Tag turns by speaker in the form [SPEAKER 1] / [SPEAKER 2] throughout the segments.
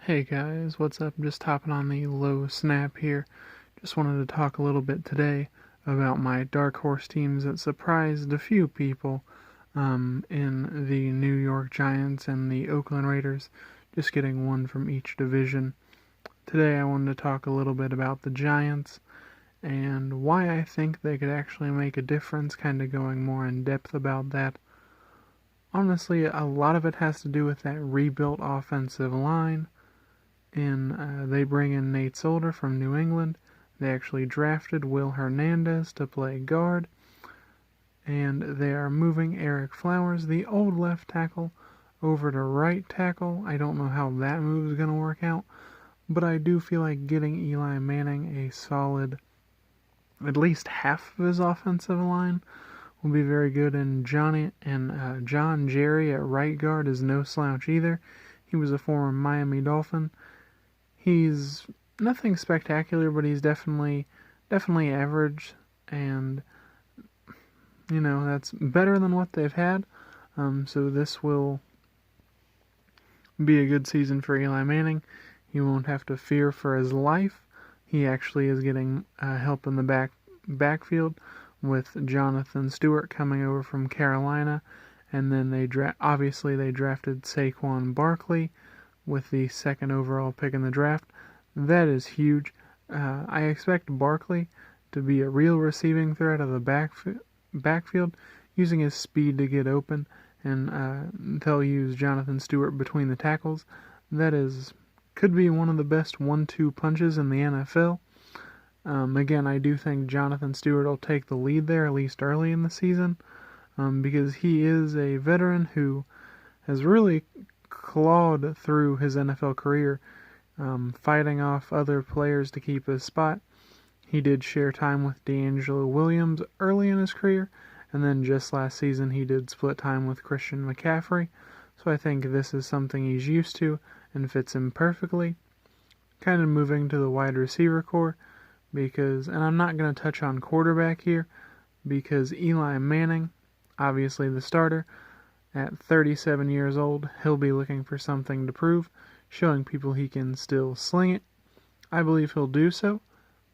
[SPEAKER 1] Hey guys, what's up? Just hopping on the low snap here. Just wanted to talk a little bit today about my dark horse teams that surprised a few people in the New York Giants and the Oakland Raiders, just getting one from each division. Today I wanted to talk a little bit about the Giants and why I think they could actually make a difference, kind of going more in depth about that. Honestly, a lot of it has to do with that rebuilt offensive line. They bring in Nate Solder from New England. They actually drafted Will Hernandez to play guard. And they are moving Eric Flowers, the old left tackle, over to right tackle. I don't know how that move is going to work out, but I do feel like getting Eli Manning a solid, at least half of his offensive line will be very good. And John Jerry at right guard is no slouch either. He was a former Miami Dolphin. He's nothing spectacular, but he's definitely average, and that's better than what they've had. So this will be a good season for Eli Manning. He won't have to fear for his life. He actually is getting help in the backfield with Jonathan Stewart coming over from Carolina, and then they drafted Saquon Barkley with the second overall pick in the draft. That is huge. I expect Barkley to be a real receiving threat of the backfield, using his speed to get open, and they'll use Jonathan Stewart between the tackles. Could be one of the best 1-2 punches in the NFL. Again, I do think Jonathan Stewart will take the lead there, at least early in the season, because he is a veteran who has really clawed through his NFL career, fighting off other players to keep his spot. He did share time with DeAngelo Williams early in his career, and then just last season he did split time with Christian McCaffrey. So I think this is something he's used to and fits him perfectly. Kind of moving to the wide receiver core, and I'm not going to touch on quarterback here, because Eli Manning, obviously the starter, at 37 years old, he'll be looking for something to prove, showing people he can still sling it. I believe he'll do so.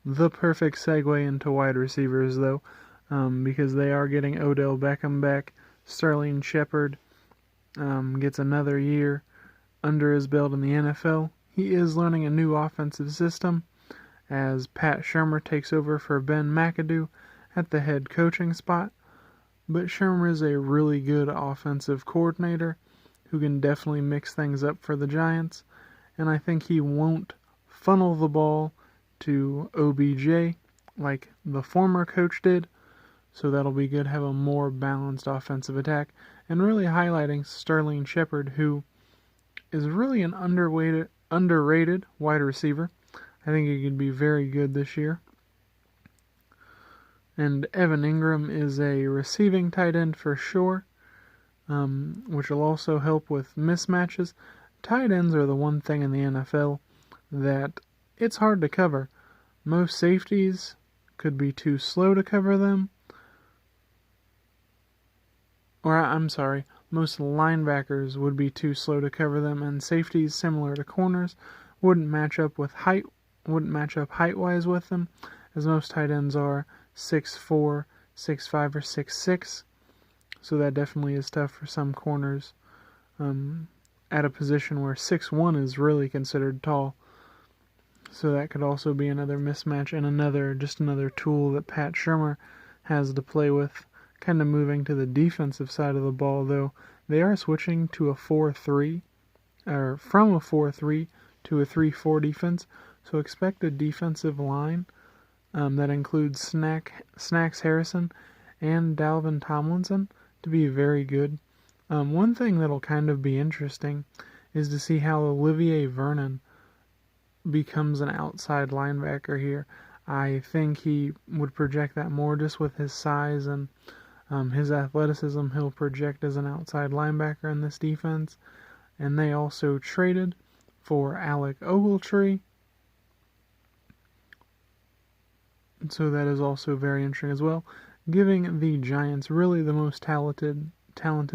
[SPEAKER 1] The perfect segue into wide receivers, though, because they are getting Odell Beckham back. Sterling Shepard gets another year under his belt in the NFL. He is learning a new offensive system as Pat Shurmur takes over for Ben McAdoo at the head coaching spot. But Shurmur is a really good offensive coordinator who can definitely mix things up for the Giants, and I think he won't funnel the ball to OBJ like the former coach did, so that'll be good, have a more balanced offensive attack, and really highlighting Sterling Shepard, who is really an underrated wide receiver. I think he could be very good this year. And Evan Ingram is a receiving tight end for sure, which will also help with mismatches. Tight ends are the one thing in the NFL that it's hard to cover. Most safeties could be too slow to cover them. Most linebackers would be too slow to cover them, and safeties, similar to corners, wouldn't match up height-wise with them, as most tight ends are 6'4", 6'5", or 6'6", so that definitely is tough for some corners at a position where 6'1" is really considered tall. So that could also be another mismatch and another tool that Pat Shurmur has to play with. Kind of moving to the defensive side of the ball, though, they are switching to a 4-3, or from a 4-3 to a 3-4 defense. So expect a defensive line that includes Snacks Harrison and Dalvin Tomlinson to be very good. One thing that'll kind of be interesting is to see how Olivier Vernon becomes an outside linebacker here. I think he would project that more just with his size and his athleticism. He'll project as an outside linebacker in this defense. And they also traded for Alec Ogletree, so that is also very interesting as well, giving the Giants really the most talented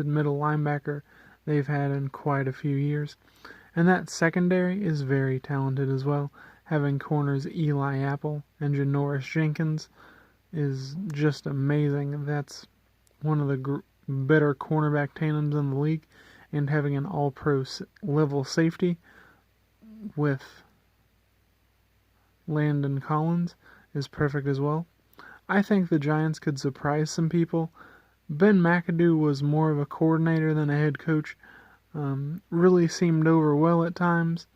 [SPEAKER 1] middle linebacker they've had in quite a few years. And that secondary is very talented as well. Having corners Eli Apple and Janoris Jenkins is just amazing. That's one of the better cornerback tandems in the league. And having an all-pro level safety with Landon Collins is perfect as well. I think the Giants could surprise some people. Ben McAdoo was more of a coordinator than a head coach. Really seemed over well at times.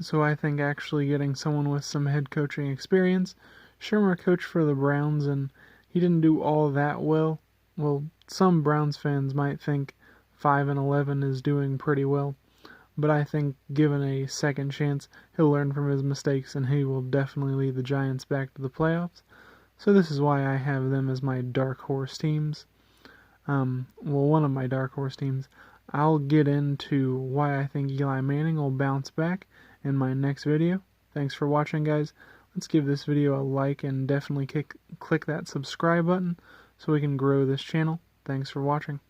[SPEAKER 1] So I think actually getting someone with some head coaching experience. Shermer coached for the Browns and he didn't do all that well. Well, some Browns fans might think 5-11 is doing pretty well. But I think given a second chance, he'll learn from his mistakes and he will definitely lead the Giants back to the playoffs. So this is why I have them as my dark horse teams. Well, one of my dark horse teams. I'll get into why I think Eli Manning will bounce back in my next video. Thanks for watching, guys. Let's give this video a like and definitely click that subscribe button so we can grow this channel. Thanks for watching.